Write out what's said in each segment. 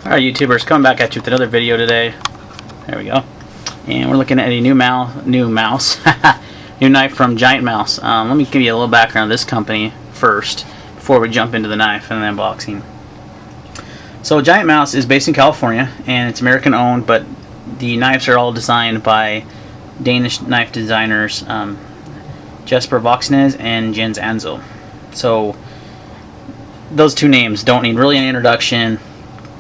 Alright YouTubers, coming back at you with another video today. There we go. And we're looking at a new knife from Giant Mouse. Let me give you a little background of this company first before we jump into the knife and the unboxing. So Giant Mouse is based in California and it's American owned, but the knives are all designed by Danish knife designers Jesper Voxnes and Jens Anzo. So those two names don't need really any introduction.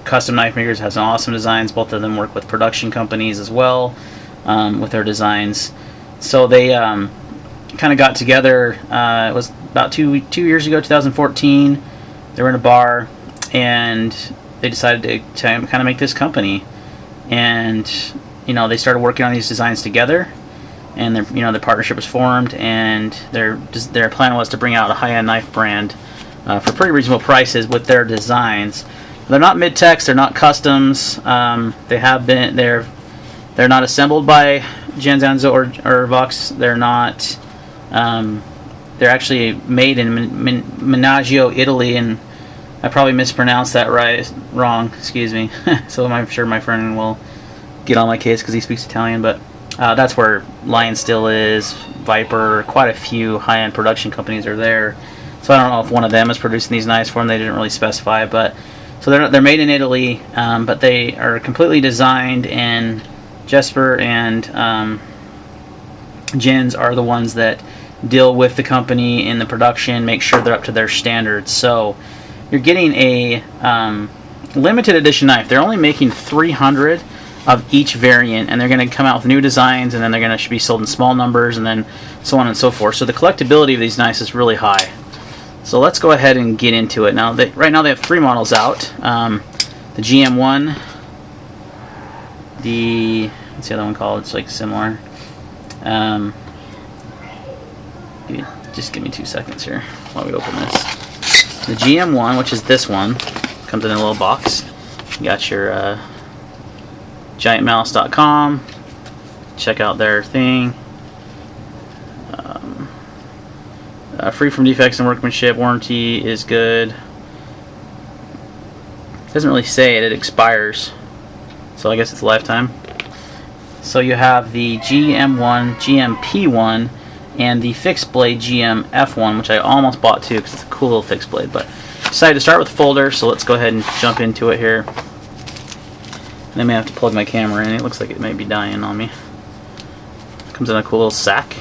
Custom Knife Makers has some awesome designs. Both of them work with production companies as well with their designs. So they kind of got together. It was about two years ago, 2014. They were in a bar and they decided to kind of make this company. And they started working on these designs together. And the partnership was formed. And their plan was to bring out a high-end knife brand for pretty reasonable prices with their designs. They're not mid-tex, they're not customs. They're not assembled by Jens Anzo or Vox. They're not. They're actually made in Menaggio, Italy, and I probably mispronounced that wrong. Excuse me. So I'm sure my friend will get on my case because he speaks Italian. But that's where Lion Steel is, Viper. Quite a few high-end production companies are there. So I don't know if one of them is producing these knives for them. They didn't really specify, but. So they're made in Italy, but they are completely designed, and Jesper and Jens are the ones that deal with the company in the production, make sure they're up to their standards. So you're getting a limited edition knife. They're only making 300 of each variant, and they're going to come out with new designs, and then they're going to be sold in small numbers, and then so on and so forth. So the collectability of these knives is really high. So let's go ahead and get into it. Now, right now they have 3 models out. The GM1, what's the other one called? It's like similar. Just give me 2 seconds here while we open this. The GM1, which is this one, comes in a little box. You got your giantmouse.com. Check out their thing. Free from defects and workmanship. Warranty is good. Doesn't really say it expires, so I guess it's a lifetime. So you have the GM1, GMP1, and the fixed blade GMF1, which I almost bought too because it's a cool little fixed blade. But decided to start with the folder, so let's go ahead and jump into it here. And I may have to plug my camera in. It looks like it may be dying on me. Comes in a cool little sack.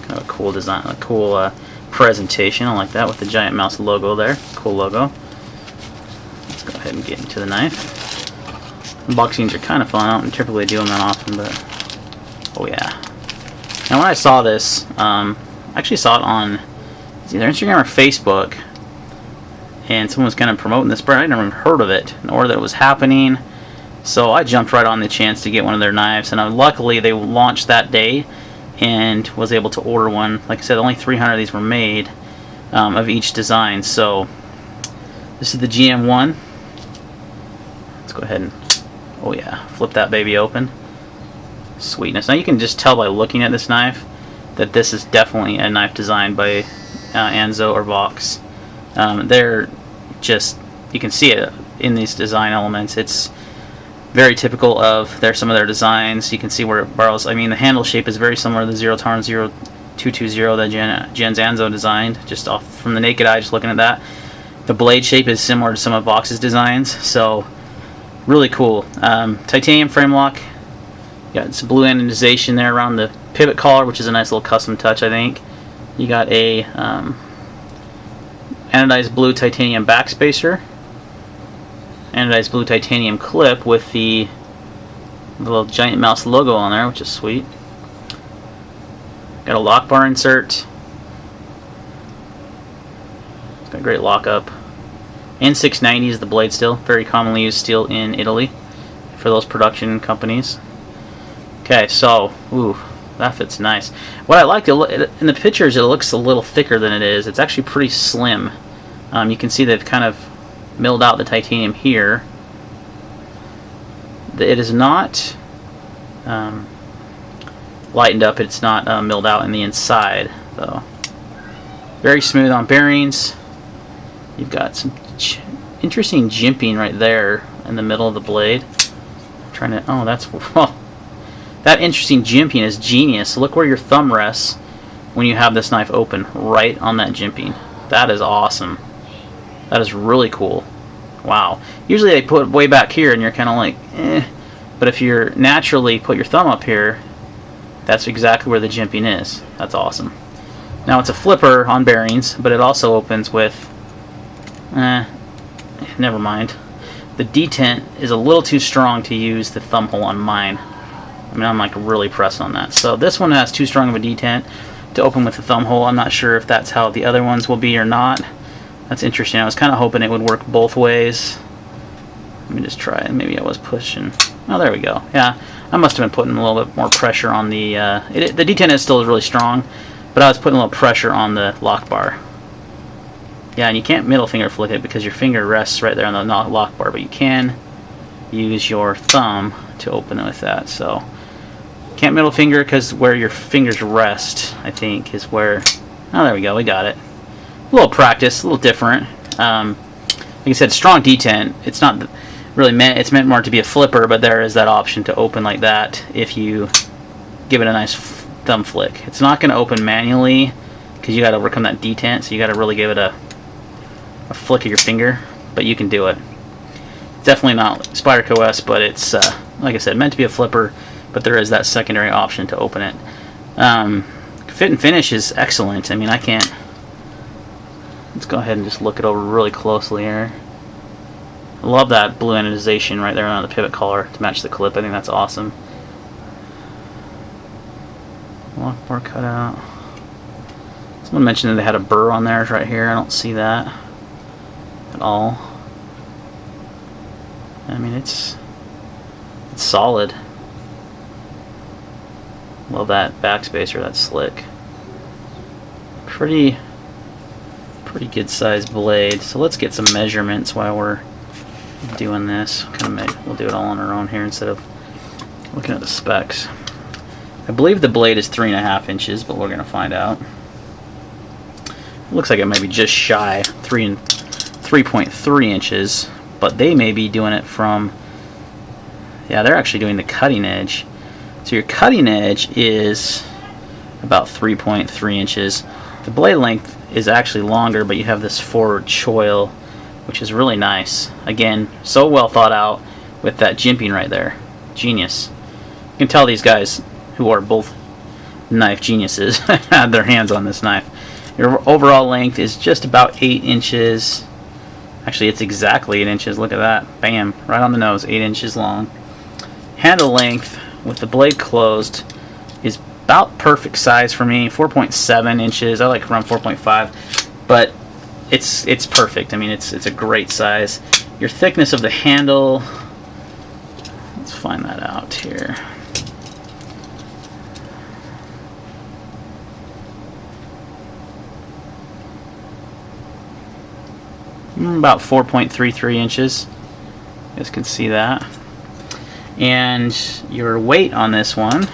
Kind of a cool design, a cool presentation. I like that with the Giant Mouse logo there. Cool logo. Let's go ahead and get into the knife. Unboxings are kind of fun. I don't typically do them that often, but oh yeah. Now when I saw this, I actually saw it on either Instagram or Facebook, and someone was kind of promoting this brand. I never even heard of it, nor that it was happening. So I jumped right on the chance to get one of their knives, and luckily they launched that day. And was able to order one. Like I said, only 300 of these were made of each design. So this is the GM1. Let's go ahead and, oh yeah, flip that baby open. Sweetness. Now you can just tell by looking at this knife that this is definitely a knife designed by Anzo or Vox. They're just, you can see it in these design elements. It's very typical of some of their designs. You can see where it borrows. I mean, the handle shape is very similar to the Zero Tolerance 0220 that Jens Anzo designed, just off from the naked eye, just looking at that. The blade shape is similar to some of Vox's designs, so really cool. Titanium frame lock. Got some blue anodization there around the pivot collar, which is a nice little custom touch, I think. You got a anodized blue titanium backspacer. Anodized blue titanium clip with the little Giant Mouse logo on there, which is sweet. Got a lock bar insert. It's got a great lockup. N690 is the blade steel, very commonly used steel in Italy for those production companies. Okay, so ooh, that fits nice. What I like in the pictures, it looks a little thicker than it is. It's actually pretty slim. You can see they've kind of milled out the titanium here. It is not lightened up. It's not milled out in the inside though. Very smooth on bearings. You've got some interesting jimping right there in the middle of the blade. I'm trying to, oh, that's, well, that interesting jimping is genius. So look where your thumb rests when you have this knife open, right on that jimping. That is awesome. That is really cool. Wow. Usually they put it way back here and you're kind of like, eh. But if you're naturally put your thumb up here, that's exactly where the jimping is. That's awesome. Now it's a flipper on bearings, but it also opens with, never mind. The detent is a little too strong to use the thumb hole on mine. I mean, I'm like really pressed on that. So this one has too strong of a detent to open with the thumb hole. I'm not sure if that's how the other ones will be or not. That's interesting. I was kind of hoping it would work both ways. Let me just try it. Maybe I was pushing. Oh, there we go. Yeah, I must have been putting a little bit more pressure on the... the detent is still really strong, but I was putting a little pressure on the lock bar. Yeah, and you can't middle finger flick it because your finger rests right there on the lock bar, but you can use your thumb to open it with that. So can't middle finger because where your fingers rest, I think, is where... Oh, there we go. We got it. A little practice, a little different. Like I said, strong detent. It's not really meant. It's meant more to be a flipper, but there is that option to open like that if you give it a nice thumb flick. It's not going to open manually because you got to overcome that detent. So you got to really give it a flick of your finger, but you can do it. It's definitely not Spyderco OS, but it's like I said, meant to be a flipper. But there is that secondary option to open it. Fit and finish is excellent. I mean, I can't. Let's go ahead and just look it over really closely here. I love that blue anodization right there on the pivot collar to match the clip. I think that's awesome. Lock bar cut out. Someone mentioned that they had a burr on theirs right here. I don't see that at all. I mean, it's solid. Love that backspacer. That's slick. Pretty good sized blade. So let's get some measurements while we're doing this. We'll do it all on our own here instead of looking at the specs. I believe the blade is 3.5 inches, but we're gonna find out. It looks like it might be just shy 3.3 inches, but they may be doing it from, yeah, they're actually doing the cutting edge. So your cutting edge is about 3.3 inches. The blade length is actually longer, but you have this forward choil, which is really nice. Again, so well thought out with that jimping right there. Genius. You can tell these guys, who are both knife geniuses, had their hands on this knife. Your overall length is just about 8 inches. Actually, it's exactly 8 inches. Look at that. Bam. Right on the nose. 8 inches long. Handle length with the blade closed is about perfect size for me. 4.7 inches. I like around 4.5, but it's perfect. I mean, it's a great size. Your thickness of the handle, let's find that out here. About 4.33 inches. You guys can see that. And your weight on this one,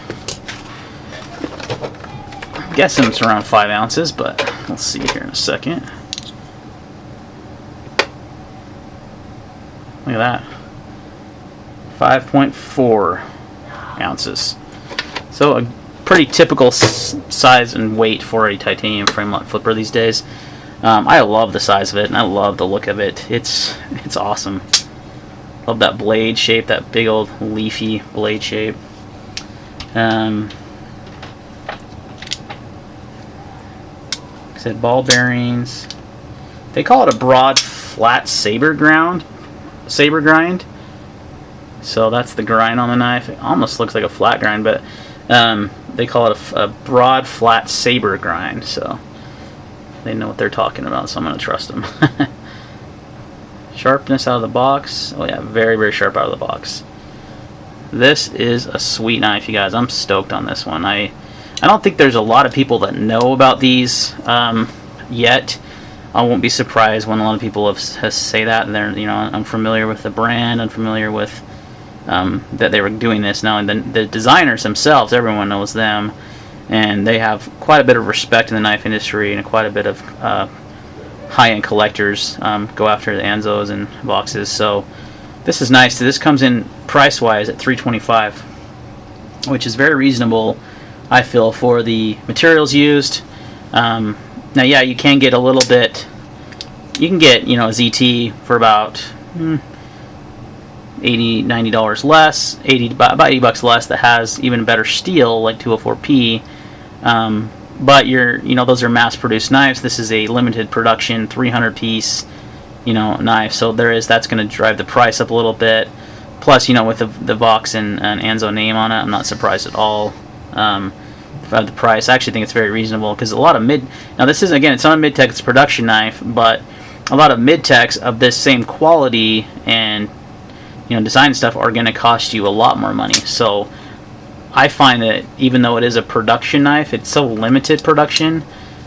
I'm guessing it's around 5 ounces, but we'll see here in a second. Look at that. 5.4 ounces. So a pretty typical size and weight for a titanium frame lock flipper these days. I love the size of it, and I love the look of it. It's awesome. Love that blade shape, that big old leafy blade shape. Like I said, ball bearings. They call it a broad flat saber grind. So that's the grind on the knife. It almost looks like a flat grind, but they call it a broad flat saber grind. So they know what they're talking about, so I'm going to trust them. Sharpness out of the box. Oh yeah, very, very sharp out of the box. This is a sweet knife, you guys. I'm stoked on this one. I don't think there's a lot of people that know about these yet. I won't be surprised when a lot of people have say that. And they're, I'm familiar with the brand. I'm familiar with that they were doing this now. And the designers themselves, everyone knows them, and they have quite a bit of respect in the knife industry and quite a bit of high-end collectors go after the Anzos and boxes. So this is nice. This comes in price-wise at $325, which is very reasonable, I feel, for the materials used. Now, yeah, you can get a little bit. You can get, you know, a ZT for about $80, $90 less, about $80 less, that has even better steel like 204P. But you know, those are mass-produced knives. This is a limited production 300-piece, you know, knife. So that's going to drive the price up a little bit. Plus, you know, with the Vox and Anzo name on it, I'm not surprised at all. Of the price, I actually think it's very reasonable, because a lot of now this is, again, it's not a mid-tech, it's a production knife, but a lot of mid-techs of this same quality and, you know, design stuff are going to cost you a lot more money. So I find that even though it is a production knife, it's so limited production.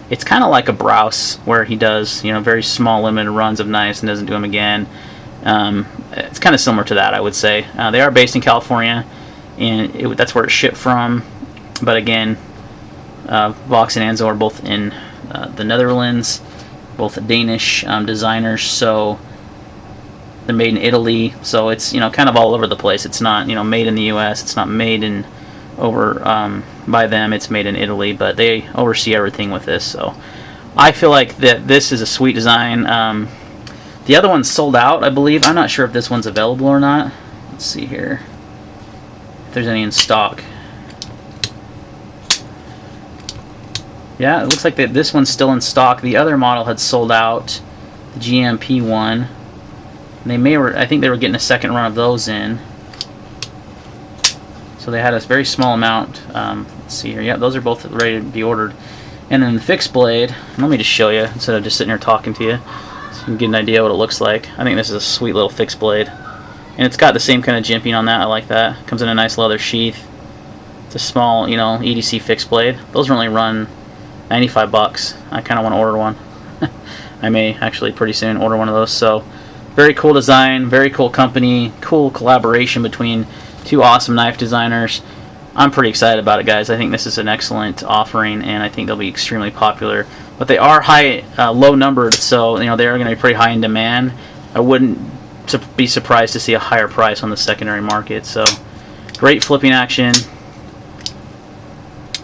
It's kind of like a Browse, where he does, you know, very small limited runs of knives and doesn't do them again. It's kind of similar to that, I would say. They are based in California, and that's where it's shipped from. But again, Vox and Anzo are both in the Netherlands, both Danish designers, so they're made in Italy. So it's, you know, kind of all over the place. It's not, you know, made in the U.S. It's not made in by them. It's made in Italy, but they oversee everything with this. So I feel like that this is a sweet design. The other one's sold out, I believe. I'm not sure if this one's available or not. Let's see here if there's any in stock. Yeah, it looks like this one's still in stock. The other model had sold out, the GMP one. I think they were getting a second run of those in. So they had a very small amount. Let's see here. Yeah, those are both ready to be ordered. And then the fixed blade, let me just show you instead of just sitting here talking to you, so you can get an idea what it looks like. I think this is a sweet little fixed blade. And it's got the same kind of jimping on that. I like that. Comes in a nice leather sheath. It's a small, you know, EDC fixed blade. Those only run $95. I kind of want to order one. I may actually pretty soon order one of those. So very cool design, very cool company, cool collaboration between two awesome knife designers. I'm pretty excited about it, guys. I think this is an excellent offering, and I think they'll be extremely popular. But they are low numbered, so you know they are going to be pretty high in demand. I wouldn't be surprised to see a higher price on the secondary market. So great flipping action,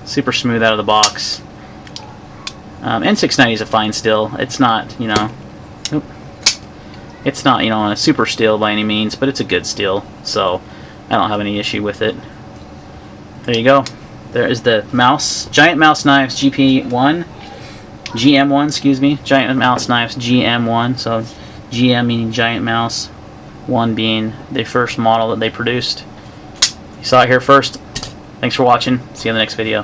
super smooth out of the box. N690 is a fine steel. It's not, you know, it's not, you know, a super steel by any means, but it's a good steel. So I don't have any issue with it. There you go. There is the Giant Mouse Knives GM1, excuse me, Giant Mouse Knives GM1. So GM meaning Giant Mouse, 1 being the first model that they produced. You saw it here first. Thanks for watching. See you in the next video.